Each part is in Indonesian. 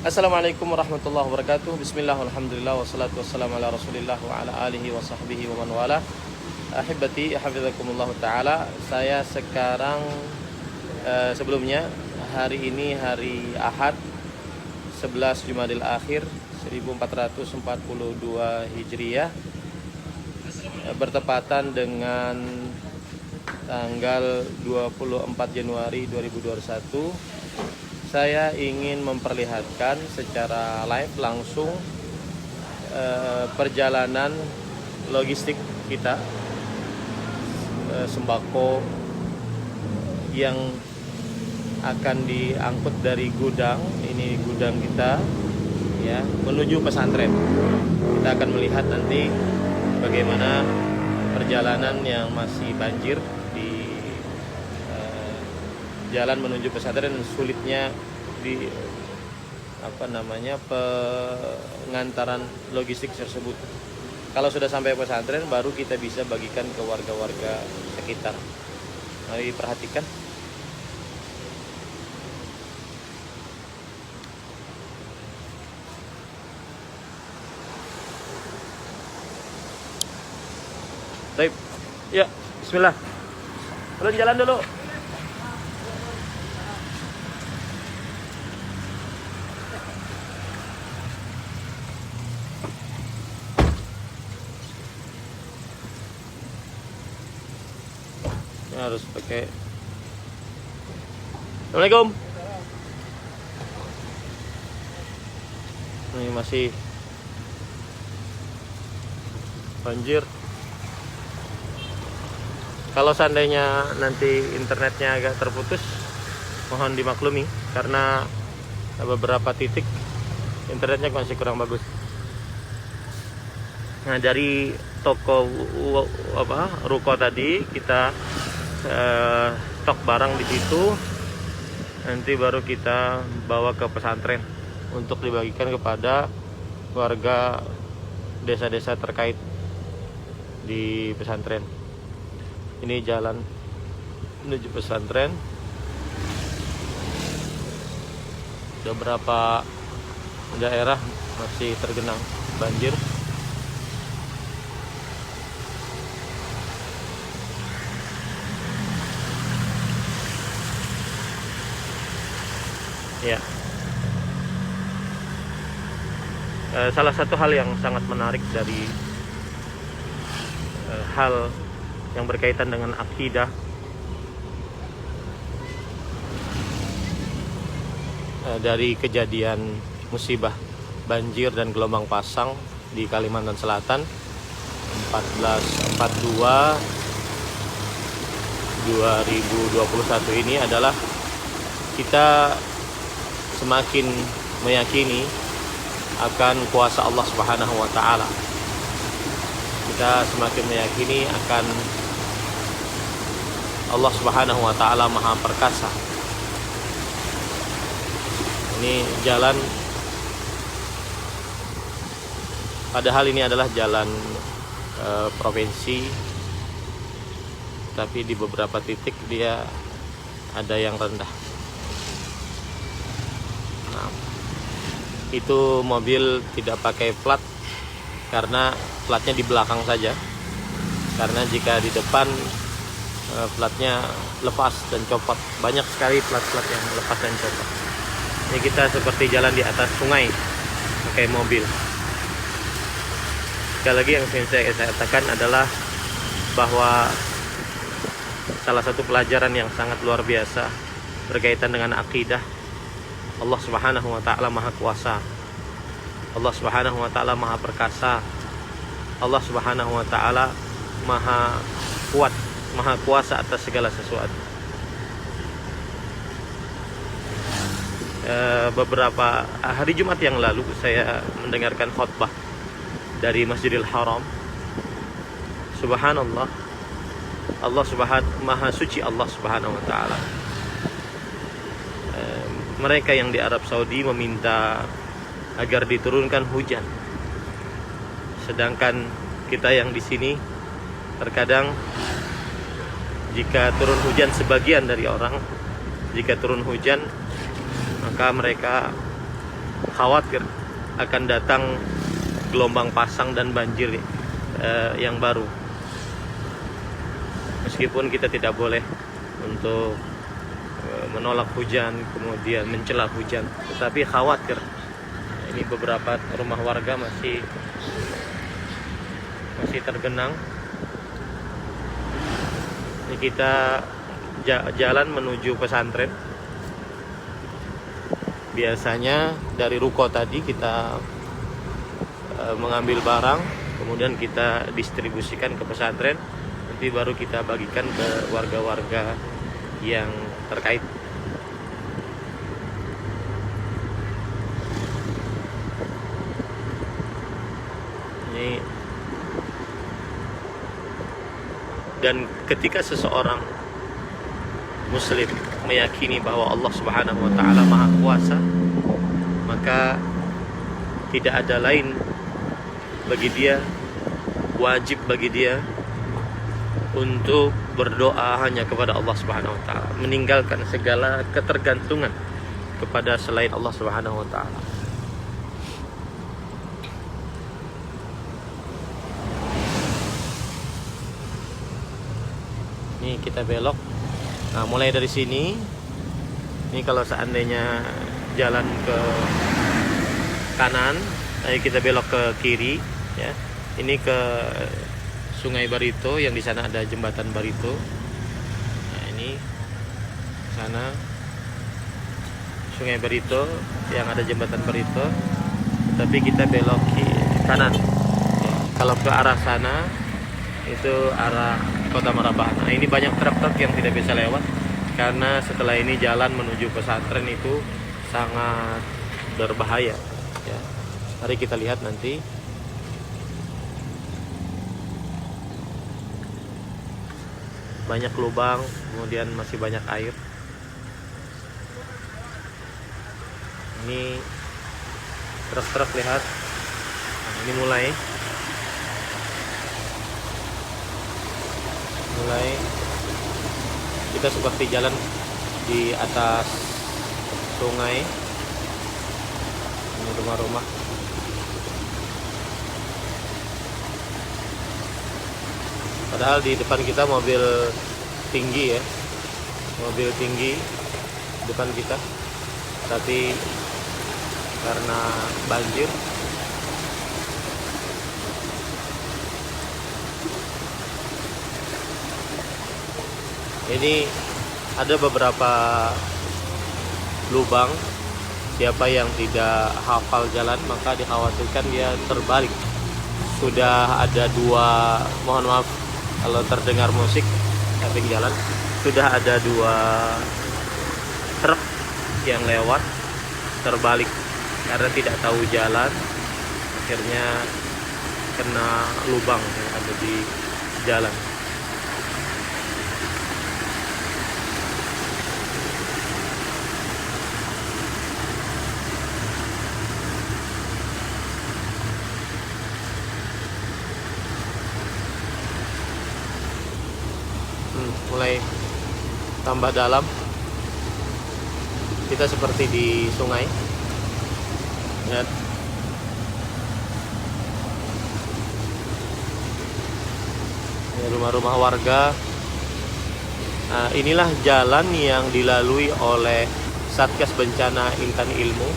Assalamualaikum warahmatullahi wabarakatuh. Bismillah, alhamdulillah, wassalatu wassalamu ala rasulillah wa ala alihi wa sahbihi wa man wala. Ahibati, hafizakumullah ta'ala. Saya sekarang sebelumnya hari ini hari Ahad 11 Jumadil Akhir 1442 Hijriyah, bertepatan dengan tanggal 24 Januari 2021. Saya ingin memperlihatkan secara live langsung perjalanan logistik kita, sembako yang akan diangkut dari gudang, ini gudang kita ya, menuju pesantren. Kita akan melihat nanti bagaimana perjalanan yang masih banjir di jalan menuju pesantren, sulitnya di pengantaran logistik tersebut. Kalau sudah sampai pesantren baru kita bisa bagikan ke warga-warga sekitar. Mari perhatikan. Baik. Ya, bismillah. Turun jalan dulu. Harus pakai. Assalamualaikum. Ini masih banjir. Kalau seandainya nanti internetnya agak terputus, mohon dimaklumi karena beberapa titik internetnya masih kurang bagus. Nah, dari toko ruko tadi kita stok barang di situ, nanti baru kita bawa ke pesantren untuk dibagikan kepada warga desa-desa terkait di pesantren. Ini jalan menuju pesantren. Beberapa daerah masih tergenang banjir. Ya. Salah satu hal yang sangat menarik dari hal yang berkaitan dengan akidah dari kejadian musibah banjir dan gelombang pasang di Kalimantan Selatan 14/42/2021 ini adalah kita semakin meyakini akan kuasa Allah Subhanahu wa taala. Kita semakin meyakini akan Allah Subhanahu wa taala Maha Perkasa. Ini jalan, padahal ini adalah jalan provinsi, tapi di beberapa titik dia ada yang rendah. Nah, itu mobil tidak pakai plat karena platnya di belakang saja. Karena jika di depan platnya lepas dan copot. Banyak sekali plat-plat yang lepas dan copot. Ini kita seperti jalan di atas sungai pakai mobil. Sekali lagi yang ingin saya katakan adalah bahwa salah satu pelajaran yang sangat luar biasa berkaitan dengan akidah, Allah Subhanahu wa taala Maha Kuasa. Allah Subhanahu wa taala Maha Perkasa. Allah Subhanahu wa taala Maha Kuat, Maha Kuasa atas segala sesuatu. Beberapa hari Jumat yang lalu saya mendengarkan khutbah dari Masjidil Haram. Subhanallah, Maha Suci Allah Subhanahu wa taala. Mereka yang di Arab Saudi meminta agar diturunkan hujan, sedangkan kita yang di sini terkadang jika turun hujan, sebagian dari orang jika turun hujan maka mereka khawatir akan datang gelombang pasang dan banjir yang baru. Meskipun kita tidak boleh untuk menolak hujan, kemudian mencela hujan, tetapi khawatir ini beberapa rumah warga masih tergenang. Ini kita jalan menuju pesantren. Biasanya dari ruko tadi kita mengambil barang, kemudian kita distribusikan ke pesantren, nanti baru kita bagikan ke warga-warga yang terkait. Ini, dan ketika seseorang muslim meyakini bahwa Allah Subhanahu wa taala Maha Kuasa, maka tidak ada lain bagi dia, wajib bagi dia untuk berdoa hanya kepada Allah Subhanahu wa taala, meninggalkan segala ketergantungan kepada selain Allah Subhanahu wa taala. Ini kita belok. Nah, mulai dari sini, ini kalau seandainya jalan ke kanan, ayo kita belok ke kiri, ya. Ini ke Sungai Barito, yang di sana ada jembatan Barito. Nah, ini sana Sungai Barito, yang ada jembatan Barito. Tapi kita belok ke kanan. Kalau ke arah sana, itu arah Kota Marabah. Nah, ini banyak truk-truk yang tidak bisa lewat karena setelah ini jalan menuju pesantren itu sangat berbahaya, ya. Mari kita lihat nanti. Banyak lubang, kemudian masih banyak air. Ini truk-truk, lihat. Nah, ini mulai kita seperti jalan di atas sungai. Ini rumah-rumah. Padahal di depan kita mobil tinggi, ya, mobil tinggi depan kita, tapi karena banjir ini ada beberapa lubang. Siapa yang tidak hafal jalan maka dikhawatirkan dia terbalik. Sudah ada dua, mohon maaf kalau terdengar musik samping jalan, sudah ada dua truk yang lewat terbalik karena tidak tahu jalan, akhirnya kena lubang yang ada di jalan. Mulai tambah dalam. Kita seperti di sungai. Lihat. Ini rumah-rumah warga. Nah, inilah jalan yang dilalui oleh Satgas Bencana Intan Ilmu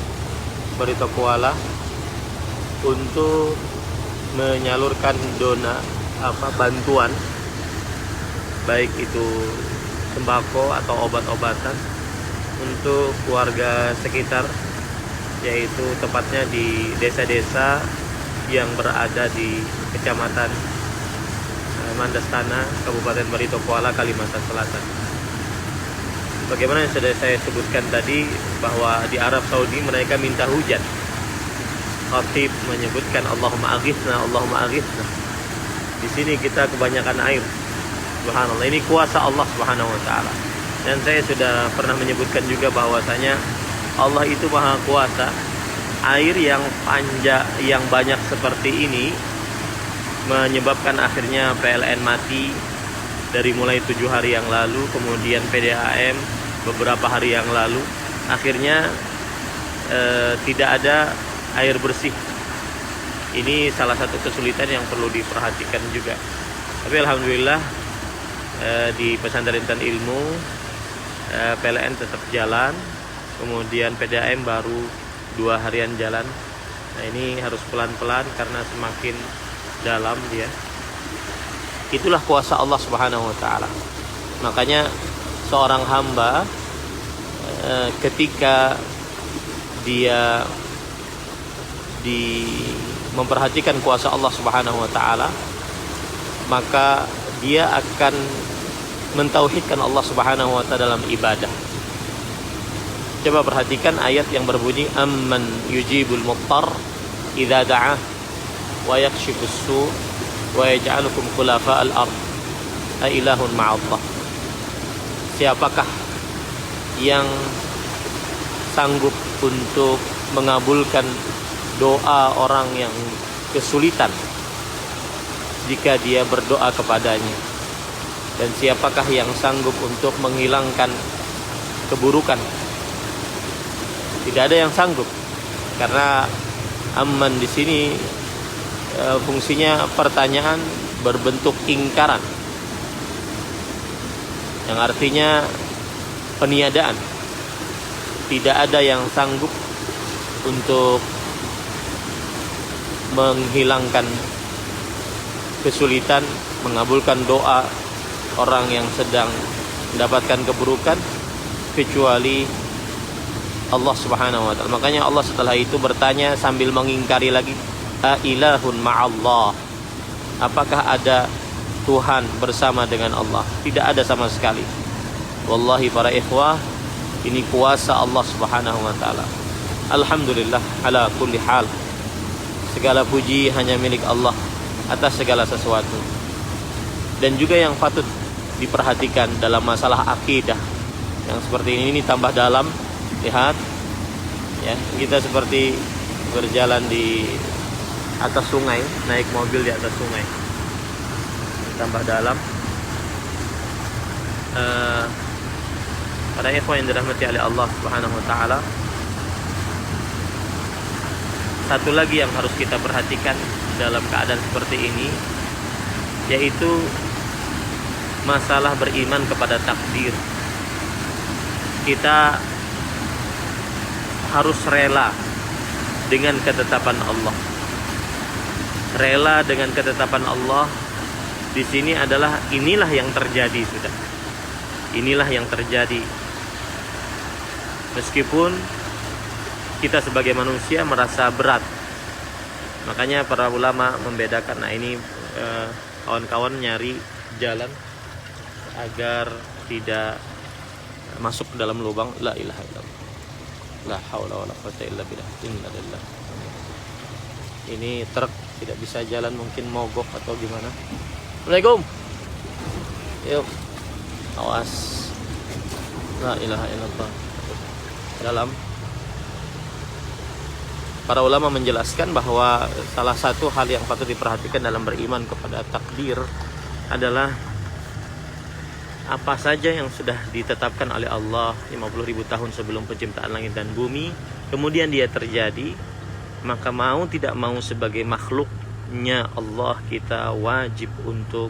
Barito Kuala untuk menyalurkan bantuan, baik itu sembako atau obat-obatan untuk warga sekitar, yaitu tepatnya di desa-desa yang berada di Kecamatan Mandastana, Kabupaten Barito Kuala, Kalimantan Selatan. Bagaimana yang sudah saya sebutkan tadi, bahwa di Arab Saudi mereka minta hujan. Khatib menyebutkan Allahumma aghithna, Allahumma aghithna. Di sini kita kebanyakan air. Subhanallah, ini kuasa Allah Subhanahu wa taala. Dan saya sudah pernah menyebutkan juga bahwasanya Allah itu Maha Kuasa. Air yang panjang, yang banyak seperti ini menyebabkan akhirnya PLN mati dari mulai 7 hari yang lalu, kemudian PDAM beberapa hari yang lalu. Akhirnya tidak ada air bersih. Ini salah satu kesulitan yang perlu diperhatikan juga. Tapi alhamdulillah di pesantren Intan Ilmu PLN tetap jalan, kemudian PDAM baru 2 harian jalan. Nah ini harus pelan-pelan karena semakin dalam dia. Itulah kuasa Allah Subhanahu wa taala. Makanya seorang hamba ketika dia memperhatikan kuasa Allah Subhanahu wa taala, maka dia akan mentauhidkan Allah Subhanahu wa taala dalam ibadah. Coba perhatikan ayat yang berbunyi amman yujibul muttar idza da'ah wa yakshifus su' wa yaj'alukum khulafa'al ard a ilahun ma'allah. Siapakah yang sanggup untuk mengabulkan doa orang yang kesulitan jika dia berdoa kepadanya, dan siapakah yang sanggup untuk menghilangkan keburukan? Tidak ada yang sanggup, karena amman di sini fungsinya pertanyaan berbentuk ingkaran, yang artinya peniadaan. Tidak ada yang sanggup untuk menghilangkan kesulitan, mengabulkan doa orang yang sedang mendapatkan keburukan kecuali Allah Subhanahu wa taala. Makanya Allah setelah itu bertanya sambil mengingkari lagi, a ilahun ma'allah. Apakah ada Tuhan bersama dengan Allah? Tidak ada sama sekali. Wallahi para ikhwah, ini kuasa Allah Subhanahu wa taala. Alhamdulillah ala kulli hal. Segala puji hanya milik Allah atas segala sesuatu. Dan juga yang patut diperhatikan dalam masalah akidah yang seperti ini tambah dalam. Lihat ya, kita seperti berjalan di atas sungai, naik mobil di atas sungai. Tambah dalam. Para ikhwan yang dirahmati oleh Allah Subhanahu wa taala, satu lagi yang harus kita perhatikan dalam keadaan seperti ini, yaitu masalah beriman kepada takdir. Kita harus rela dengan ketetapan Allah. Rela dengan ketetapan Allah di sini adalah inilah yang terjadi sudah. Inilah yang terjadi. Meskipun kita sebagai manusia merasa berat. Makanya para ulama membedakan. Nah ini kawan-kawan nyari jalan agar tidak masuk ke dalam lubang. La ilaha illallah. La haula wala quwwata illa billah. Inna lillahi. Ini truk tidak bisa jalan, mungkin mogok atau gimana. Assalamualaikum. Yuk. Awas. La ilaha illallah. Dalam. Para ulama menjelaskan bahwa salah satu hal yang patut diperhatikan dalam beriman kepada takdir adalah apa saja yang sudah ditetapkan oleh Allah 50.000 tahun sebelum penciptaan langit dan bumi, kemudian dia terjadi, maka mau tidak mau sebagai makhluknya Allah, kita wajib untuk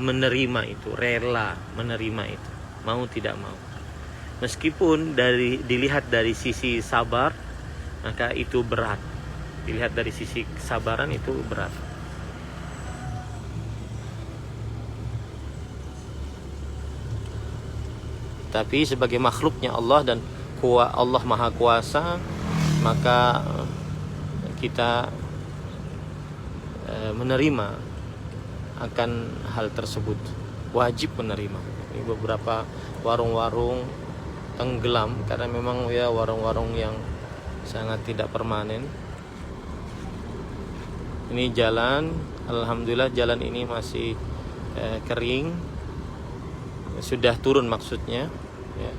menerima itu, rela menerima itu, mau tidak mau. Meskipun dilihat dari sisi sabar, maka itu berat. Dilihat dari sisi kesabaran itu berat. Tapi sebagai makhluknya Allah dan Allah Maha Kuasa, maka kita menerima akan hal tersebut. Wajib menerima. Ini beberapa warung-warung tenggelam karena memang ya warung-warung yang sangat tidak permanen. Ini jalan, alhamdulillah jalan ini masih kering, sudah turun maksudnya ya.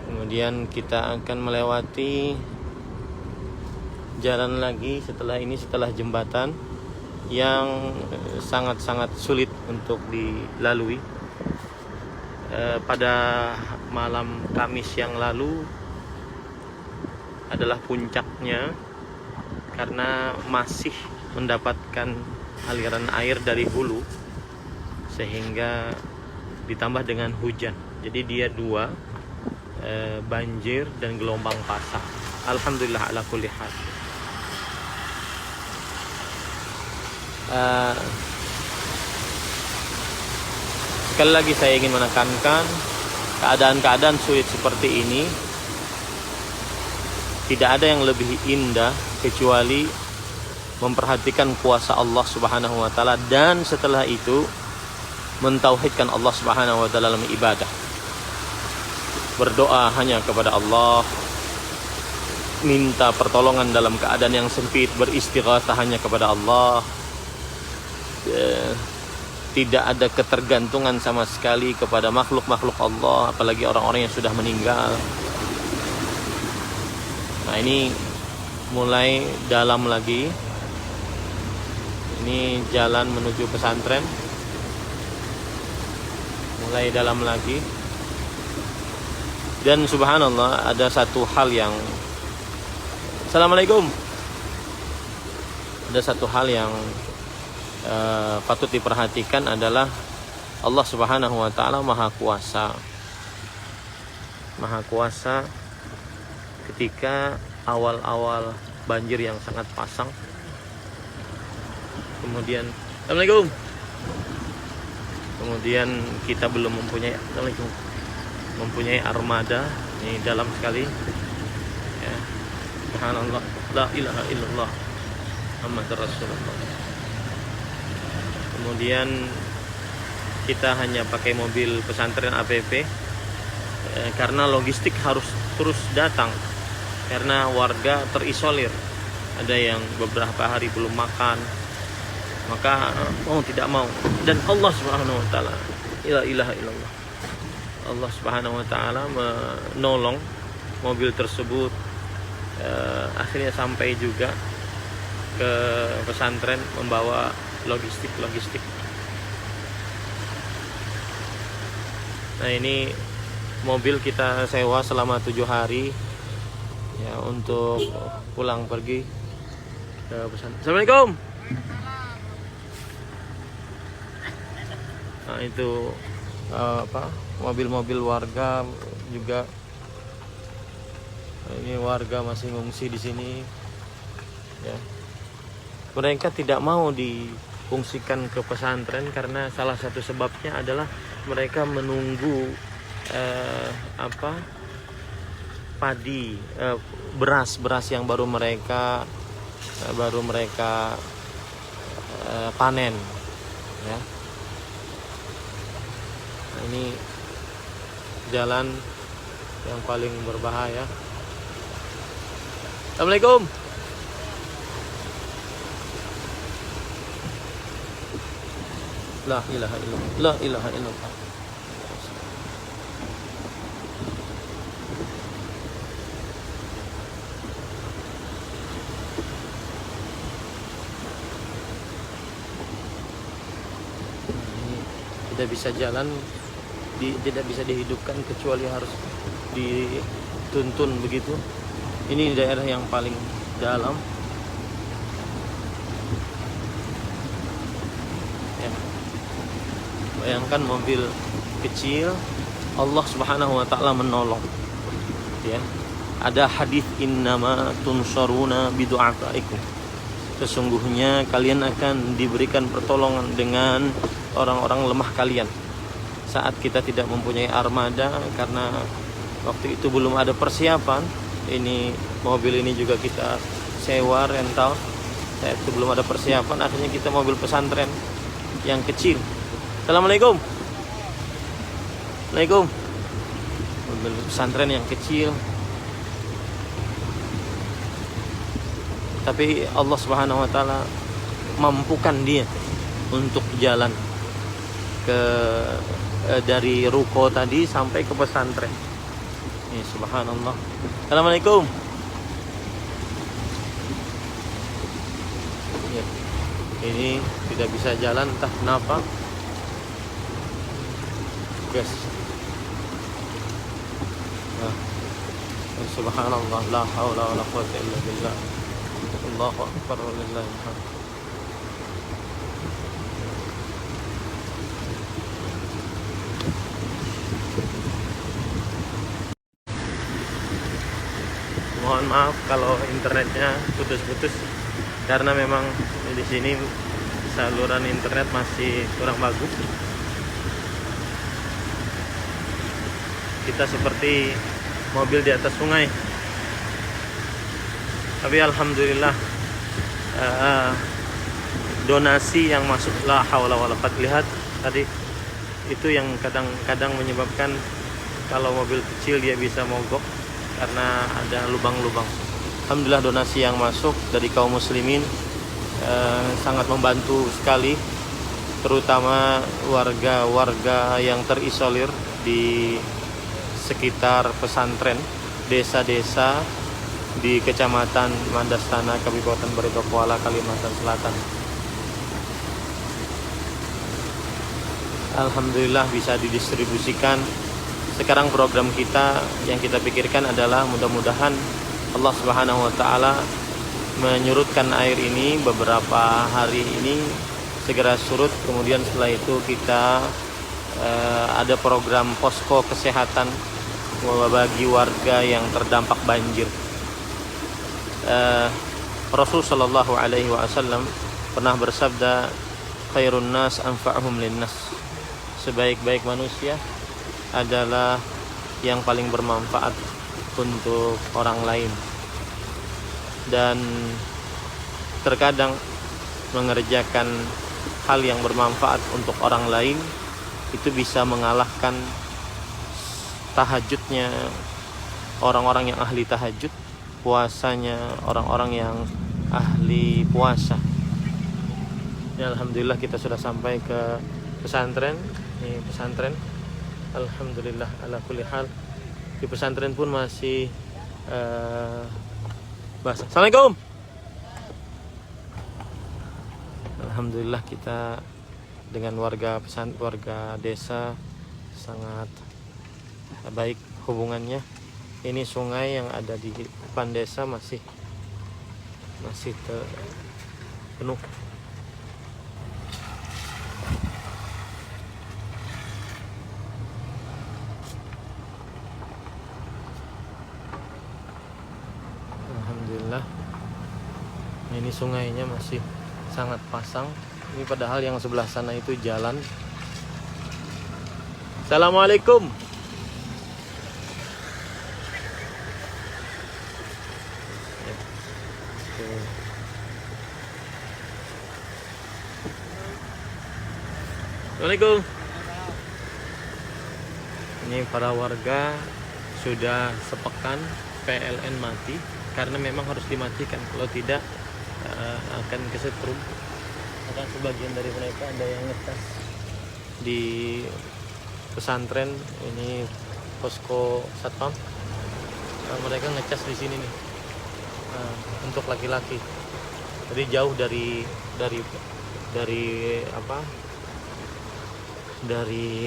Kemudian kita akan melewati jalan lagi setelah ini, setelah jembatan yang sangat-sangat sulit untuk dilalui. Pada malam Kamis yang lalu adalah puncaknya, karena masih mendapatkan aliran air dari hulu sehingga ditambah dengan hujan. Jadi dia dua, banjir dan gelombang pasang. Alhamdulillah ala kulli hal. Sekali lagi saya ingin menekankan, keadaan-keadaan sulit seperti ini tidak ada yang lebih indah kecuali memperhatikan kuasa Allah Subhanahu wa taala, dan setelah itu mentauhidkan Allah Subhanahu wa taala dalam ibadah. Berdoa hanya kepada Allah, minta pertolongan dalam keadaan yang sempit, beristighatsah hanya kepada Allah. Tidak ada ketergantungan sama sekali kepada makhluk-makhluk Allah, apalagi orang-orang yang sudah meninggal. Nah, ini mulai dalam lagi. Ini jalan menuju pesantren, mulai dalam lagi. Dan subhanallah, ada satu hal yang Assalamualaikum. Ada satu hal yang patut diperhatikan adalah Allah Subhanahu wa taala Maha Kuasa. Maha Kuasa ketika awal-awal banjir yang sangat pasang. Kemudian Assalamualaikum. Kemudian kita belum mempunyai armada. Ini dalam sekali. Ya. Subhanallah, la ilaha illallah Muhammadur Rasulullah. Kemudian kita hanya pakai mobil pesantren APP karena logistik harus terus datang, karena warga terisolir. Ada yang beberapa hari belum makan, maka mau tidak mau. Dan Allah Subhanahu wa taala, la ilaha illallah, Allah Subhanahu wa taala menolong mobil tersebut. Akhirnya sampai juga ke pesantren membawa logistik. Nah, ini mobil kita sewa selama 7 hari ya, untuk pulang pergi ke pesantren. Assalamualaikum. Nah, itu mobil-mobil warga juga. Ini warga masih ngungsi di sini ya. Mereka tidak mau difungsikan ke pesantren karena salah satu sebabnya adalah mereka menunggu padi, beras yang baru mereka panen ya. Nah, ini jalan yang paling berbahaya. Assalamualaikum. La ilaha illallah, la ilaha illallah. Tidak bisa jalan, tidak bisa dihidupkan kecuali harus dituntun begitu. Ini daerah yang paling dalam. Ya. Bayangkan mobil kecil, Allah Subhanahu wa taala menolong. Ya. Ada hadis innama tunsaruna bidu'afaikum. Sesungguhnya kalian akan diberikan pertolongan dengan orang-orang lemah kalian. Saat kita tidak mempunyai armada karena waktu itu belum ada persiapan. Ini mobil ini juga kita sewa rental. Saat itu belum ada persiapan, akhirnya kita mobil pesantren yang kecil. Assalamualaikum. Waalaikumsalam. Mobil pesantren yang kecil. Tapi Allah Subhanahu wa taala mampukan dia untuk jalan dari ruko tadi sampai ke pesantren. Ini subhanallah. Assalamualaikum. Ya. Ini tidak bisa jalan entah kenapa. Guys. Nah, subhanallah, la haula wala quwwata illa billah. Allahu akbar walillahil hamd. Mohon maaf kalau internetnya putus-putus karena memang di sini saluran internet masih kurang bagus. Kita seperti mobil di atas sungai. Tapi alhamdulillah donasi yang masuk, la haula wala quwwata, lihat tadi itu yang kadang-kadang menyebabkan kalau mobil kecil dia bisa mogok karena ada lubang-lubang. Alhamdulillah donasi yang masuk dari kaum muslimin sangat membantu sekali, terutama warga-warga yang terisolir di sekitar pesantren, desa-desa di Kecamatan Mandastana, Kabupaten Barito Kuala, Kalimantan Selatan. Alhamdulillah bisa didistribusikan. Sekarang program kita yang kita pikirkan adalah mudah-mudahan Allah Subhanahu wa taala menyurutkan air ini beberapa hari ini segera surut, kemudian setelah itu kita ada program posko kesehatan bagi warga yang terdampak banjir. Rasul sallallahu alaihi wasallam pernah bersabda, khairun nas anfa'uhum linnas. Sebaik-baik manusia adalah yang paling bermanfaat untuk orang lain. Dan terkadang mengerjakan hal yang bermanfaat untuk orang lain itu bisa mengalahkan tahajudnya orang-orang yang ahli tahajud, puasanya orang-orang yang ahli puasa. Ya, alhamdulillah kita sudah sampai ke pesantren. Ini pesantren, alhamdulillah ala kulli hal. Di pesantren pun masih basah. Assalamualaikum. Alhamdulillah kita dengan warga desa sangat baik hubungannya. Ini sungai yang ada di depan desa masih penuh. Alhamdulillah ini sungainya masih sangat pasang. Ini padahal yang sebelah sana itu jalan. Assalamualaikum. Assalamualaikum. Ini para warga sudah sepekan PLN mati karena memang harus dimatikan, kalau tidak akan kesetrum. Maka sebagian dari mereka ada yang ngecas di pesantren ini, posko satpam. Mereka ngecas di sini nih untuk laki-laki. Jadi jauh dari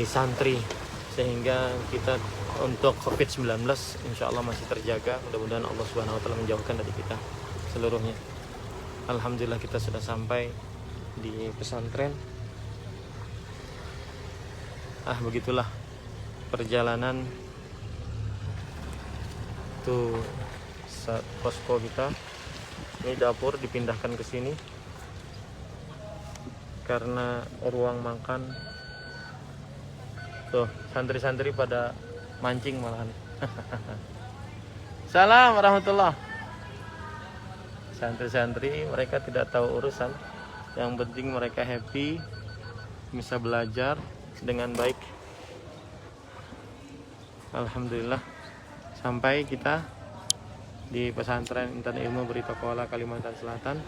santri, sehingga kita untuk COVID-19 insya Allah masih terjaga. Mudah-mudahan Allah Subhanahu wa taala menjauhkan dari kita seluruhnya. Alhamdulillah kita sudah sampai di pesantren. Begitulah perjalanan tuh posko kita. Ini dapur dipindahkan ke sini karena ruang makan. Tuh, santri-santri pada mancing malahan. Salam warahmatullah. Santri-santri mereka tidak tahu urusan. Yang penting mereka happy, bisa belajar dengan baik. Alhamdulillah sampai kita di pesantren Intan Ilmu Barito Kuala, Kalimantan Selatan.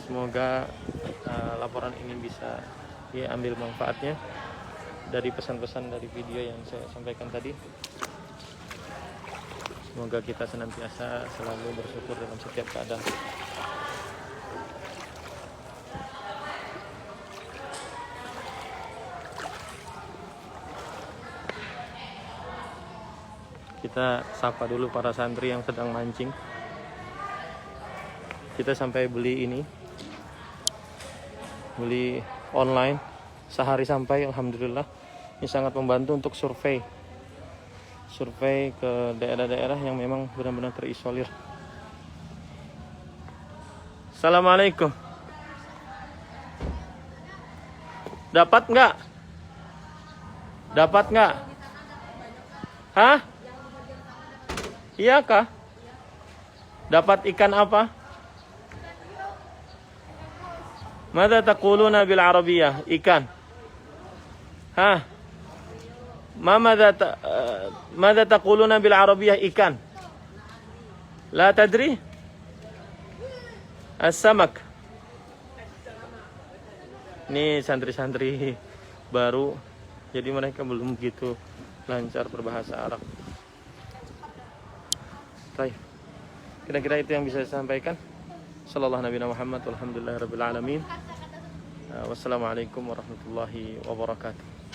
Semoga laporan ini bisa diambil manfaatnya dari pesan-pesan dari video yang saya sampaikan tadi. Semoga kita senantiasa selalu bersyukur dalam setiap keadaan. Kita sapa dulu para santri yang sedang mancing. Kita sampai beli ini, beli online sehari sampai, alhamdulillah. Ini sangat membantu untuk survei ke daerah-daerah yang memang benar-benar terisolir. Assalamualaikum. Dapat nggak? Dapat nggak? Hah? Iya kah? Dapat ikan apa? Mada taquluna bil Arabiyyah? Ikan. Hah? Mada taquluna bil Arabiyyah? Ikan. La tadri? As-samak. Ini santri-santri baru, jadi mereka belum begitu lancar berbahasa Arab. Baik. Kira-kira itu yang bisa saya sampaikan. Sallallahu Nabi Muhammad walhamdulillahirabbil alamin. Wassalamualaikum warahmatullahi wabarakatuh.